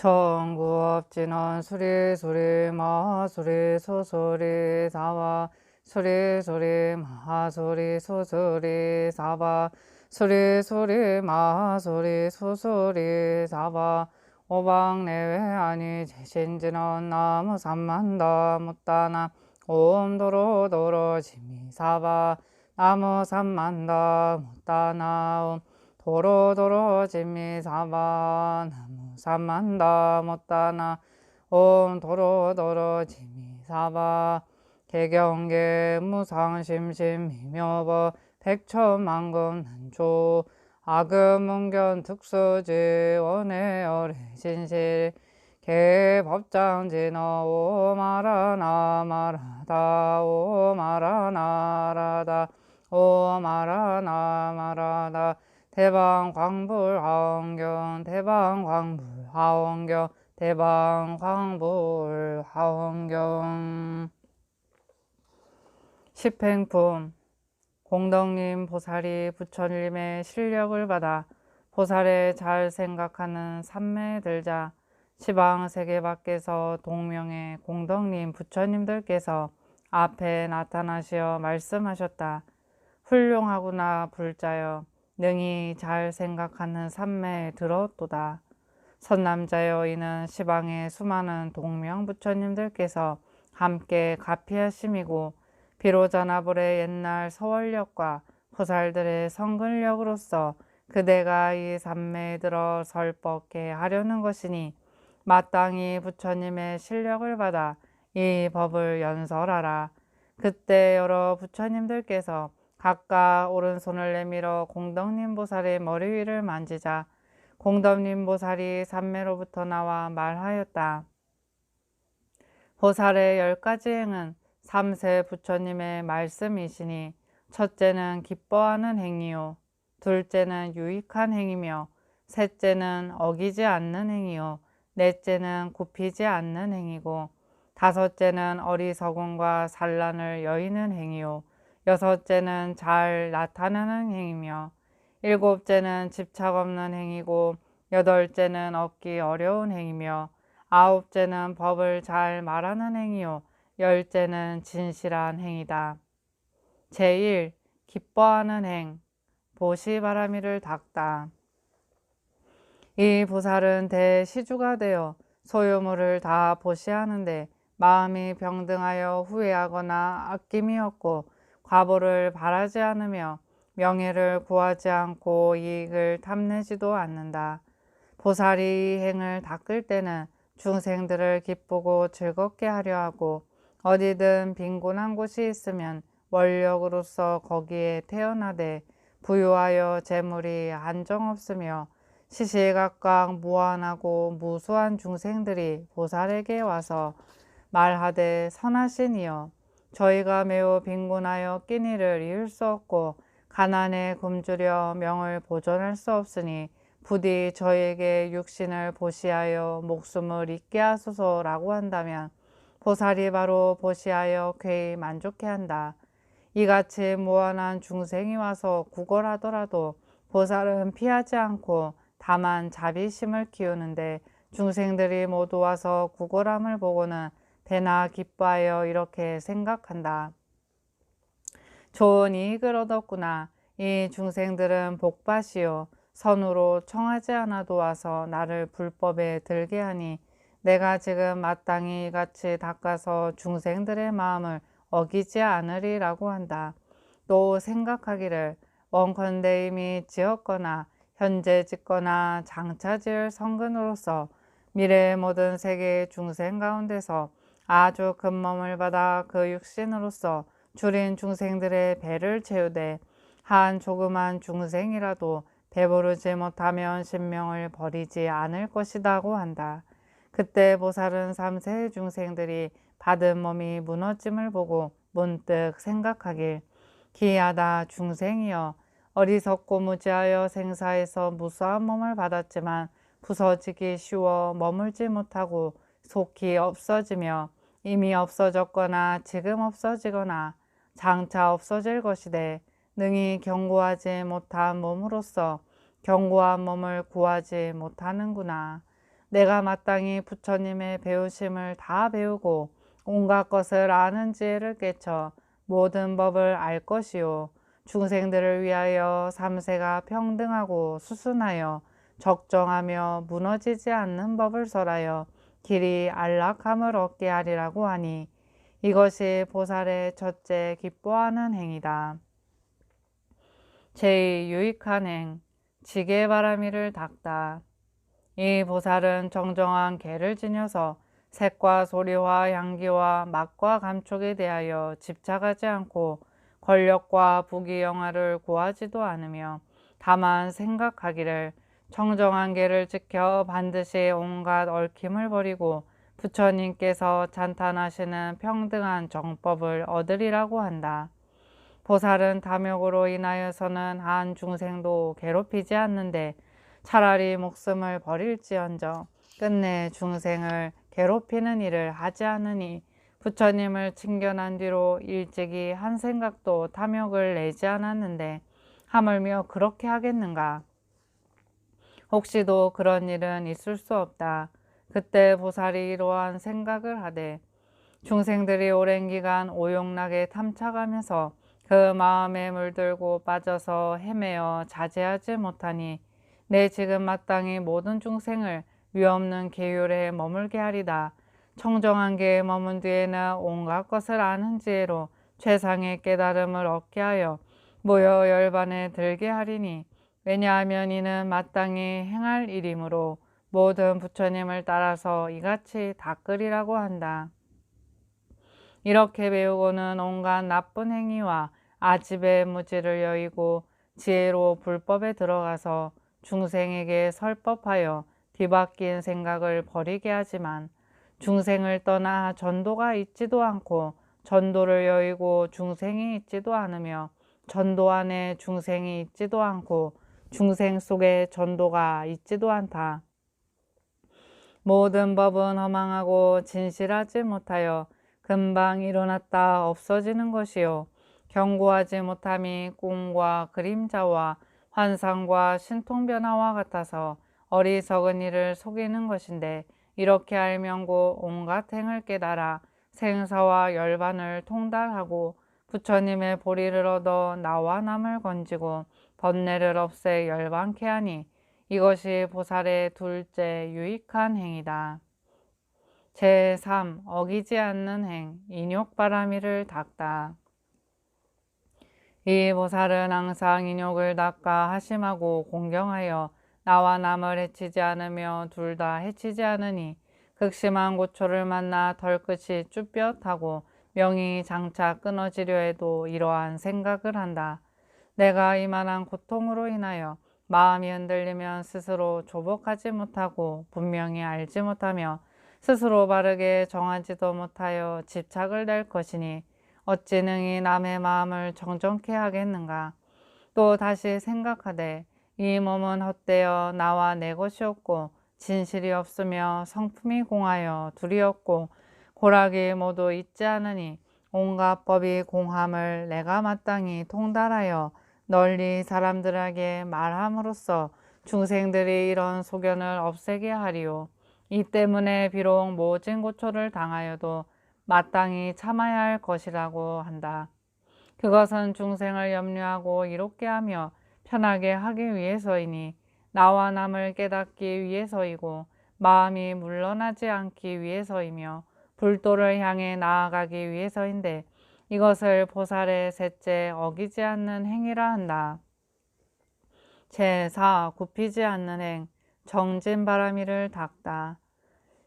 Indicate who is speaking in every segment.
Speaker 1: 천구업진원 수리수리 마수리 수수리 사바 수리수리 마수리 수수리 사바 수리수리 마수리 수수리 사바 오방내외 아니 제신진원 나무 삼만다 묻다나 옴도로도로 지미사바 나무 삼만다 묻다나 도로도로 지미사바 나무 삼만다 못다나 옴 도로도로 지미사바 개경계 무상심심 미묘법 백천만금 난조 아금문견 특수지 원해열해 진실 개법장진어 오마라나 마라다 오마라나라다 오마라나 마라다 대방광불하원경 대방광불하원경 대방광불하원경 십행품 공덕님 보살이 부처님의 실력을 받아 보살에 잘 생각하는 삼매에 들자 시방 세계 밖에서 동명의 공덕님 부처님들께서 앞에 나타나시어 말씀하셨다. 훌륭하구나 불자여, 능히 잘 생각하는 삼매에 들었도다. 선남자여, 이는 시방의 수많은 동명 부처님들께서 함께 가피하심이고 비로자나불의 옛날 서월력과 보살들의 성근력으로서 그대가 이 삼매에 들어 설법케 하려는 것이니 마땅히 부처님의 실력을 받아 이 법을 연설하라. 그때 여러 부처님들께서 각각 오른손을 내밀어 공덕님 보살의 머리 위를 만지자 공덕님 보살이 삼매로부터 나와 말하였다. 보살의 10가지 행은 삼세 부처님의 말씀이시니 첫째는 기뻐하는 행이요, 둘째는 유익한 행이며 셋째는 어기지 않는 행이요, 넷째는 굽히지 않는 행이고 다섯째는 어리석음과 산란을 여의는 행이요, 여섯째는 잘 나타내는 행이며 일곱째는 집착 없는 행이고 여덟째는 얻기 어려운 행이며 아홉째는 법을 잘 말하는 행이요 열째는 진실한 행이다. 제1. 기뻐하는 행, 보시바라미를 닦다. 이 보살은 대시주가 되어 소유물을 다 보시하는데 마음이 병등하여 후회하거나 아낌이 없고 과보를 바라지 않으며 명예를 구하지 않고 이익을 탐내지도 않는다. 보살이 이 행을 닦을 때는 중생들을 기쁘고 즐겁게 하려 하고 어디든 빈곤한 곳이 있으면 원력으로서 거기에 태어나되 부유하여 재물이 한정없으며 시시각각 무한하고 무수한 중생들이 보살에게 와서 말하되 선하신 이여, 저희가 매우 빈곤하여 끼니를 이을 수 없고 가난에 굶주려 명을 보존할 수 없으니 부디 저에게 육신을 보시하여 목숨을 잊게 하소서라고 한다면 보살이 바로 보시하여 쾌히 만족해 한다. 이같이 무한한 중생이 와서 구걸하더라도 보살은 피하지 않고 다만 자비심을 키우는데 중생들이 모두 와서 구걸함을 보고는 대나 기뻐하여 이렇게 생각한다. 좋은 이익을 얻었구나. 이 중생들은 복받이요, 선으로 청하지 않아도 와서 나를 불법에 들게 하니 내가 지금 마땅히 이같이 닦아서 중생들의 마음을 어기지 않으리라고 한다. 또 생각하기를 원컨대 이미 지었거나 현재 짓거나 장차 지을 성근으로서 미래의 모든 세계의 중생 가운데서 아주 큰 몸을 받아 그 육신으로서 줄인 중생들의 배를 채우되 한 조그만 중생이라도 배부르지 못하면 신명을 버리지 않을 것이다고 한다. 그때 보살은 삼세의 중생들이 받은 몸이 무너짐을 보고 문득 생각하길, 기이하다 중생이여, 어리석고 무지하여 생사에서 무수한 몸을 받았지만 부서지기 쉬워 머물지 못하고 속히 없어지며 이미 없어졌거나 지금 없어지거나 장차 없어질 것이되 능히 견고하지 못한 몸으로서 견고한 몸을 구하지 못하는구나. 내가 마땅히 부처님의 배우심을 다 배우고 온갖 것을 아는 지혜를 깨쳐 모든 법을 알 것이요. 중생들을 위하여 삼세가 평등하고 수순하여 적정하며 무너지지 않는 법을 설하여 길이 안락함을 얻게 하리라고 하니 이것이 보살의 첫째 기뻐하는 행이다. 제2 유익한 행, 지게바라미를 닦다. 이 보살은 정정한 계를 지녀서 색과 소리와 향기와 맛과 감촉에 대하여 집착하지 않고 권력과 부귀영화를 구하지도 않으며 다만 생각하기를 정정한 계를 지켜 반드시 온갖 얽힘을 버리고 부처님께서 찬탄하시는 평등한 정법을 얻으리라고 한다. 보살은 탐욕으로 인하여서는 한 중생도 괴롭히지 않는데 차라리 목숨을 버릴지언정 끝내 중생을 괴롭히는 일을 하지 않으니 부처님을 칭견한 뒤로 일찍이 한 생각도 탐욕을 내지 않았는데 하물며 그렇게 하겠는가? 혹시도 그런 일은 있을 수 없다. 그때 보살이 이러한 생각을 하되 중생들이 오랜 기간 오용락에 탐착하면서 그 마음에 물들고 빠져서 헤매어 자제하지 못하니 내 지금 마땅히 모든 중생을 위없는 계율에 머물게 하리다. 청정한 계에 머문 뒤에는 온갖 것을 아는 지혜로 최상의 깨달음을 얻게 하여 모여 열반에 들게 하리니 왜냐하면 이는 마땅히 행할 일이므로 모든 부처님을 따라서 이같이 닦으리라고 한다. 이렇게 배우고는 온갖 나쁜 행위와 아집의 무지를 여의고 지혜로 불법에 들어가서 중생에게 설법하여 뒤바뀐 생각을 버리게 하지만 중생을 떠나 전도가 있지도 않고 전도를 여의고 중생이 있지도 않으며 전도 안에 중생이 있지도 않고 중생 속에 전도가 있지도 않다. 모든 법은 허망하고 진실하지 못하여 금방 일어났다 없어지는 것이요. 경고하지 못함이 꿈과 그림자와 환상과 신통변화와 같아서 어리석은 이를 속이는 것인데 이렇게 알면고 온갖 행을 깨달아 생사와 열반을 통달하고 부처님의 보리를 얻어 나와 남을 건지고 번뇌를 없애 열반케 하니 이것이 보살의 둘째 유익한 행이다. 제3. 어기지 않는 행, 인욕바라미를 닦다. 이 보살은 항상 인욕을 닦아 하심하고 공경하여 나와 남을 해치지 않으며 둘 다 해치지 않으니 극심한 고초를 만나 털끝이 쭈뼛하고 명이 장차 끊어지려 해도 이러한 생각을 한다. 내가 이만한 고통으로 인하여 마음이 흔들리면 스스로 조복하지 못하고 분명히 알지 못하며 스스로 바르게 정하지도 못하여 집착을 낼 것이니 어찌 능히 남의 마음을 정정케 하겠는가? 또 다시 생각하되 이 몸은 헛되어 나와 내 것이 없고 진실이 없으며 성품이 공하여 둘이 없고 고락이 모두 있지 않으니 온갖 법이 공함을 내가 마땅히 통달하여 널리 사람들에게 말함으로써 중생들이 이런 소견을 없애게 하리요. 이 때문에 비록 모진 고초를 당하여도 마땅히 참아야 할 것이라고 한다. 그것은 중생을 염려하고 이롭게 하며 편하게 하기 위해서이니 나와 남을 깨닫기 위해서이고 마음이 물러나지 않기 위해서이며 불도를 향해 나아가기 위해서인데 이것을 보살의 셋째 어기지 않는 행위라 한다. 제4. 굽히지 않는 행, 정진바라미를 닦다.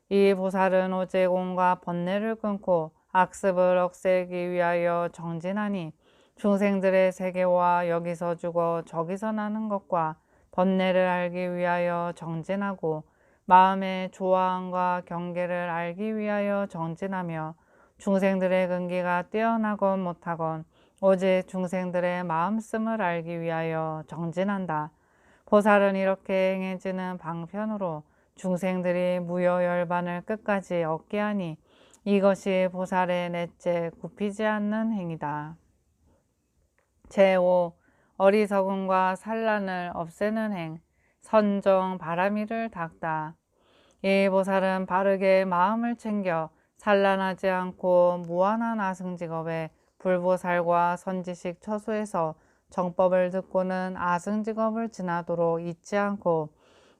Speaker 1: 이 보살은 오직 온갖 번뇌를 끊고 악습을 없애기 위하여 정진하니 중생들의 세계와 여기서 죽어 저기서 나는 것과 번뇌를 알기 위하여 정진하고 마음의 좋아함과 경계를 알기 위하여 정진하며 중생들의 근기가 뛰어나건 못하건 오직 중생들의 마음씀을 알기 위하여 정진한다. 보살은 이렇게 행해지는 방편으로 중생들이 무효열반을 끝까지 얻게 하니 이것이 보살의 넷째 굽히지 않는 행위다. 제5. 어리석음과 산란을 없애는 행, 선정 바라미를 닦다. 이 보살은 바르게 마음을 챙겨 산란하지 않고 무한한 아승직업에 불보살과 선지식 처소에서 정법을 듣고는 아승직업을 지나도록 잊지 않고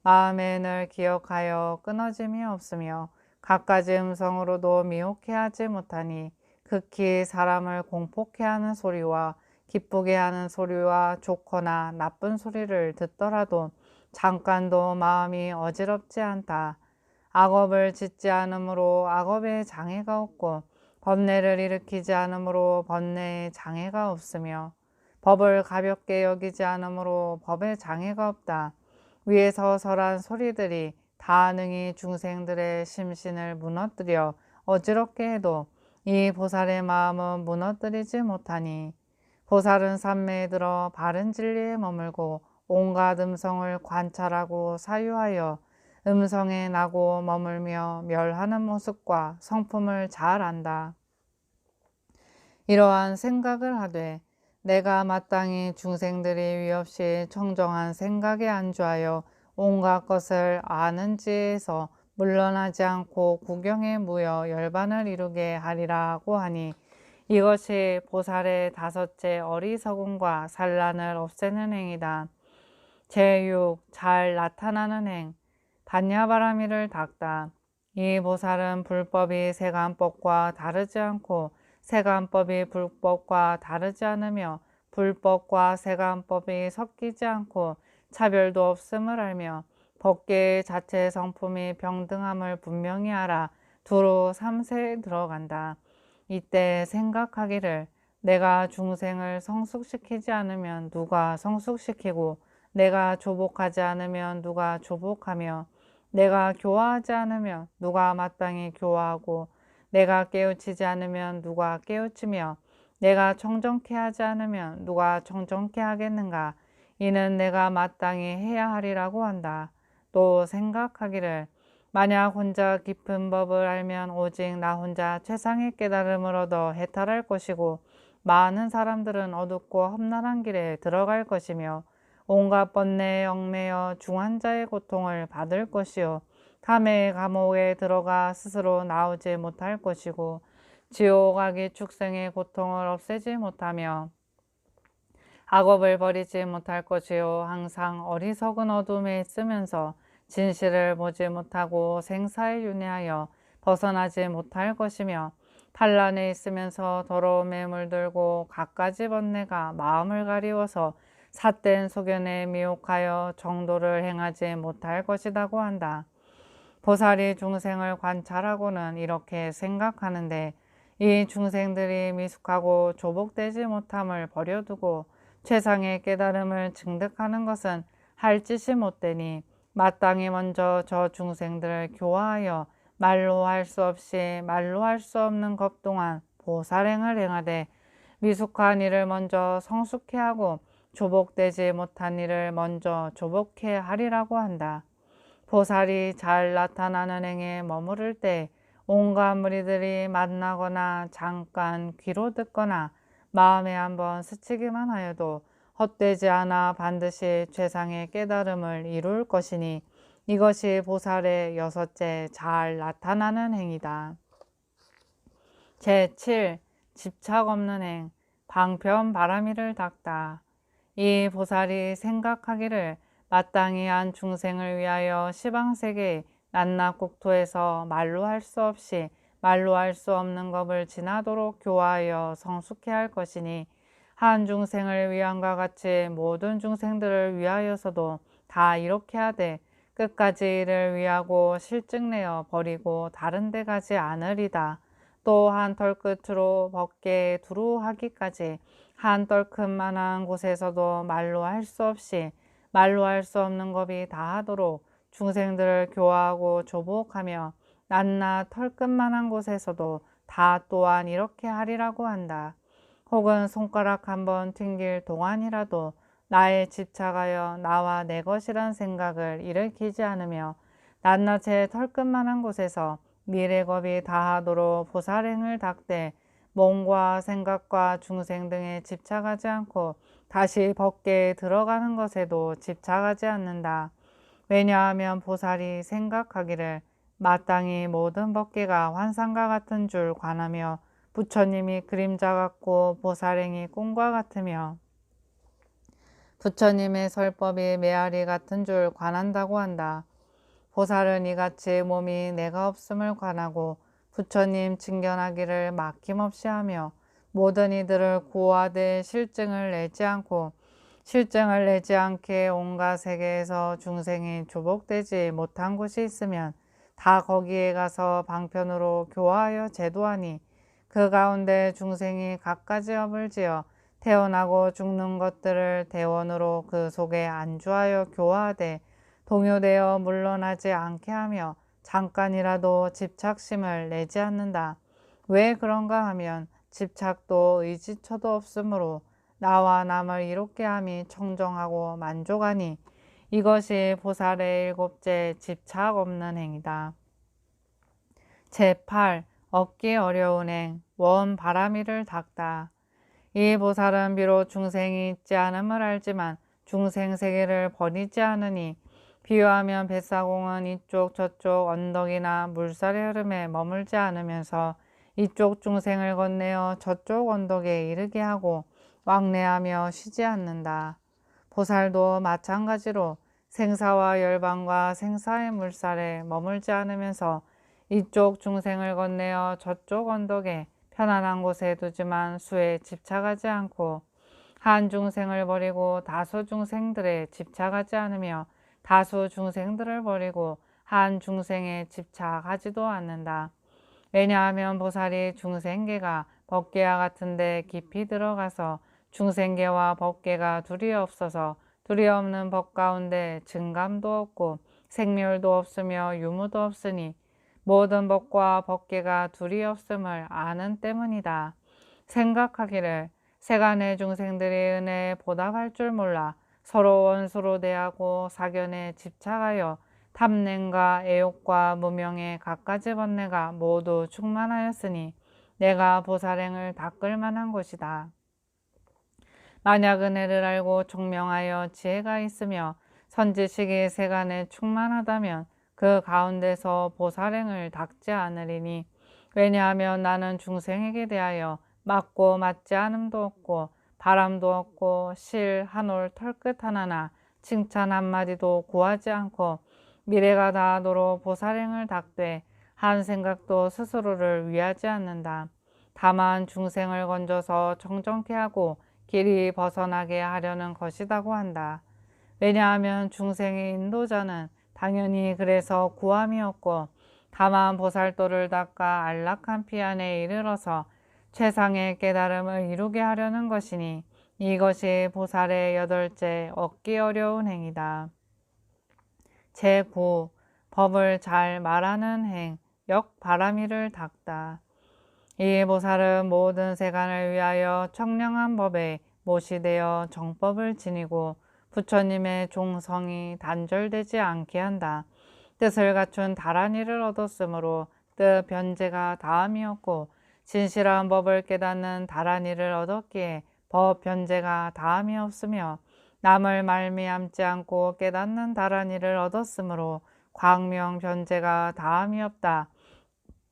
Speaker 1: 마음에 늘 기억하여 끊어짐이 없으며 갖가지 음성으로도 미혹해 하지 못하니 극히 사람을 공폭해 하는 소리와 기쁘게 하는 소리와 좋거나 나쁜 소리를 듣더라도 잠깐도 마음이 어지럽지 않다. 악업을 짓지 않으므로 악업에 장애가 없고 번뇌를 일으키지 않으므로 번뇌에 장애가 없으며 법을 가볍게 여기지 않으므로 법에 장애가 없다. 위에서 설한 소리들이 다 능히 중생들의 심신을 무너뜨려 어지럽게 해도 이 보살의 마음은 무너뜨리지 못하니 보살은 삼매에 들어 바른 진리에 머물고 온갖 음성을 관찰하고 사유하여 음성에 나고 머물며 멸하는 모습과 성품을 잘 안다. 이러한 생각을 하되 내가 마땅히 중생들이 위없이 청정한 생각에 안주하여 온갖 것을 아는지에서 물러나지 않고 구경에 무여 열반을 이루게 하리라고 하니 이것이 보살의 다섯째 어리석음과 산란을 없애는 행이다. 제6. 잘 나타나는 행. 단야바라미를 닦다. 이 보살은 불법이 세간법과 다르지 않고 세간법이 불법과 다르지 않으며 불법과 세간법이 섞이지 않고 차별도 없음을 알며 법계의 자체 성품이 병등함을 분명히 알아 두루 삼세에 들어간다. 이때 생각하기를 내가 중생을 성숙시키지 않으면 누가 성숙시키고 내가 조복하지 않으면 누가 조복하며 내가 교화하지 않으면 누가 마땅히 교화하고 내가 깨우치지 않으면 누가 깨우치며 내가 청정케 하지 않으면 누가 청정케 하겠는가. 이는 내가 마땅히 해야 하리라고 한다. 또 생각하기를 만약 혼자 깊은 법을 알면 오직 나 혼자 최상의 깨달음을 얻어 해탈할 것이고 많은 사람들은 어둡고 험난한 길에 들어갈 것이며 온갖 번뇌에 얽매여 중환자의 고통을 받을 것이요 탐의 감옥에 들어가 스스로 나오지 못할 것이고 지옥 악의 축생의 고통을 없애지 못하며 악업을 버리지 못할 것이요 항상 어리석은 어둠에 있으면서 진실을 보지 못하고 생사에 윤회하여 벗어나지 못할 것이며 판란에 있으면서 더러움에 물들고 갖가지 번뇌가 마음을 가리워서 삿된 소견에 미혹하여 정도를 행하지 못할 것이라고 한다. 보살이 중생을 관찰하고는 이렇게 생각하는데 이 중생들이 미숙하고 조복되지 못함을 버려두고 최상의 깨달음을 증득하는 것은 할 짓이 못되니 마땅히 먼저 저 중생들을 교화하여 말로 할 수 없이 말로 할 수 없는 것 동안 보살행을 행하되 미숙한 일을 먼저 성숙해 하고 조복되지 못한 일을 먼저 조복해 하리라고 한다. 보살이 잘 나타나는 행에 머무를 때 온갖 무리들이 만나거나 잠깐 귀로 듣거나 마음에 한번 스치기만 하여도 헛되지 않아 반드시 최상의 깨달음을 이룰 것이니 이것이 보살의 여섯째 잘 나타나는 행이다. 제7. 집착 없는 행. 방편 바라미를 닦다. 이 보살이 생각하기를 마땅히 한 중생을 위하여 시방세계의 난나국토에서 말로 할 수 없이 말로 할 수 없는 법을 지나도록 교화하여 성숙해 할 것이니 한 중생을 위함과 같이 모든 중생들을 위하여서도 다 이렇게 하되 끝까지 이를 위하고 실증내어 버리고 다른 데 가지 않으리다. 또 한 털끝으로 벗게 두루하기까지 한 떨큼만한 곳에서도 말로 할 수 없이 말로 할 수 없는 법이 다하도록 중생들을 교화하고 조복하며 낱낱 털끝만한 곳에서도 다 또한 이렇게 하리라고 한다. 혹은 손가락 한번 튕길 동안이라도 나에 집착하여 나와 내 것이란 생각을 일으키지 않으며 낱낱의 털끝만한 곳에서 미래겁이 다하도록 보살행을 닦되 몸과 생각과 중생 등에 집착하지 않고 다시 법계에 들어가는 것에도 집착하지 않는다. 왜냐하면 보살이 생각하기를 마땅히 모든 법계가 환상과 같은 줄 관하며 부처님이 그림자 같고 보살행이 꿈과 같으며 부처님의 설법이 메아리 같은 줄 관한다고 한다. 보살은 이같이 몸이 내가 없음을 관하고 부처님 칭견하기를 막힘없이 하며 모든 이들을 구하되 실증을 내지 않고 실증을 내지 않게 온갖 세계에서 중생이 조복되지 못한 곳이 있으면 다 거기에 가서 방편으로 교화하여 제도하니 그 가운데 중생이 갖가지 업을 지어 태어나고 죽는 것들을 대원으로 그 속에 안주하여 교화하되 동요되어 물러나지 않게 하며 잠깐이라도 집착심을 내지 않는다. 왜 그런가 하면 집착도 의지처도 없으므로 나와 남을 이롭게 함이 청정하고 만족하니 이것이 보살의 일곱째 집착 없는 행이다. 제8. 얻기 어려운 행, 원 바람이를 닦다. 이 보살은 비록 중생이 있지 않음을 알지만 중생 세계를 버리지 않으니 비유하면 뱃사공은 이쪽 저쪽 언덕이나 물살의 흐름에 머물지 않으면서 이쪽 중생을 건네어 저쪽 언덕에 이르게 하고 왕래하며 쉬지 않는다. 보살도 마찬가지로 생사와 열반과 생사의 물살에 머물지 않으면서 이쪽 중생을 건네어 저쪽 언덕에 편안한 곳에 두지만 수에 집착하지 않고 한 중생을 버리고 다수 중생들에 집착하지 않으며 다수 중생들을 버리고 한 중생에 집착하지도 않는다. 왜냐하면 보살이 중생계가 법계와 같은데 깊이 들어가서 중생계와 법계가 둘이 없어서 둘이 없는 법 가운데 증감도 없고 생멸도 없으며 유무도 없으니 모든 법과 법계가 둘이 없음을 아는 때문이다. 생각하기를 세간의 중생들이 은혜에 보답할 줄 몰라 서로 원수로 대하고 사견에 집착하여 탐냄과 애욕과 무명의 갖가지 번뇌가 모두 충만하였으니 내가 보살행을 닦을 만한 곳이다. 만약 은혜를 알고 총명하여 지혜가 있으며 선지식이 세간에 충만하다면 그 가운데서 보살행을 닦지 않으리니 왜냐하면 나는 중생에게 대하여 맞고 맞지 않음도 없고 바람도 없고 실 한 올 털끝 하나나 칭찬 한마디도 구하지 않고 미래가 다하도록 보살행을 닦되 한 생각도 스스로를 위하지 않는다. 다만 중생을 건져서 정정케 하고 길이 벗어나게 하려는 것이라고 한다. 왜냐하면 중생의 인도자는 당연히 그래서 구함이 없고 다만 보살도를 닦아 안락한 피안에 이르러서 최상의 깨달음을 이루게 하려는 것이니 이것이 보살의 여덟째 얻기 어려운 행이다. 제9. 법을 잘 말하는 행, 역바라미를 닦다. 이 보살은 모든 세간을 위하여 청량한 법에 모시되어 정법을 지니고 부처님의 종성이 단절되지 않게 한다. 뜻을 갖춘 다란이를 얻었으므로 뜻 변제가 다함이 없고 진실한 법을 깨닫는 다란이를 얻었기에 법 변제가 다함이 없으며 남을 말미암지 않고 깨닫는 다란이를 얻었으므로 광명 변제가 다함이 없다.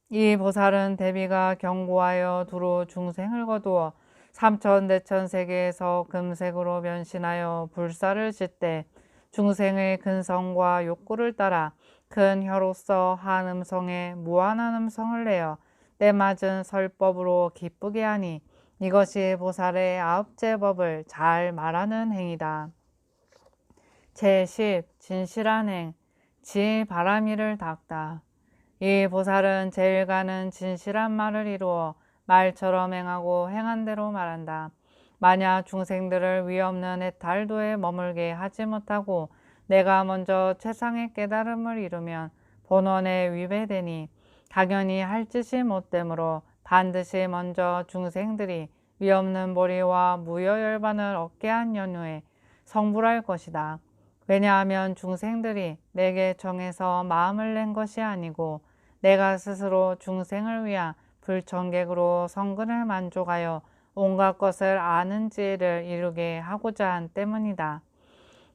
Speaker 1: 이 보살은 대비가 견고하여 두루 중생을 거두어 삼천대천 세계에서 금색으로 변신하여 불사를 짓되 중생의 근성과 욕구를 따라 큰 혀로서 한 음성에 무한한 음성을 내어 때맞은 설법으로 기쁘게 하니 이것이 보살의 아홉째 법을 잘 말하는 행이다. 제10. 진실한 행, 지바라미를 닦다. 이 보살은 제일 가는 진실한 말을 이루어 말처럼 행하고 행한 대로 말한다. 만약 중생들을 위없는 해탈도에 머물게 하지 못하고 내가 먼저 최상의 깨달음을 이루면 본원에 위배되니 당연히 할 짓이 못되므로 반드시 먼저 중생들이 위없는 보리와 무여열반을 얻게 한 연후에 성불할 것이다. 왜냐하면 중생들이 내게 정해서 마음을 낸 것이 아니고 내가 스스로 중생을 위한 불청객으로 성근을 만족하여 온갖 것을 아는 지혜를 이루게 하고자 한 때문이다.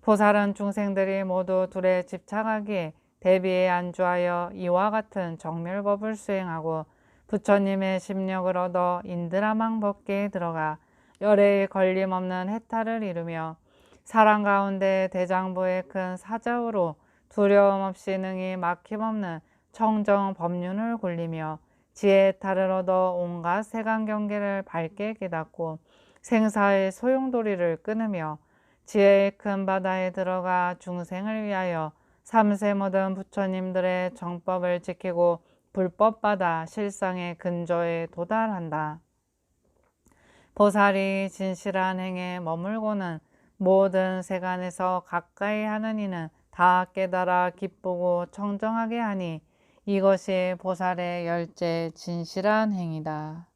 Speaker 1: 보살은 중생들이 모두 둘에 집착하기에 대비에 안주하여 이와 같은 정멸법을 수행하고 부처님의 심력을 얻어 인드라망 법계에 들어가 열애에 걸림없는 해탈을 이루며 사람 가운데 대장부의 큰 사자우로 두려움 없이 능히 막힘없는 청정 법륜을 굴리며 지혜의 탈을 얻어 온갖 세간 경계를 밝게 깨닫고 생사의 소용돌이를 끊으며 지혜의 큰 바다에 들어가 중생을 위하여 삼세 모든 부처님들의 정법을 지키고 불법바다 실상의 근저에 도달한다. 보살이 진실한 행에 머물고는 모든 세간에서 가까이 하는 이는 다 깨달아 기쁘고 청정하게 하니 이것이 보살의 열째 진실한 행이다.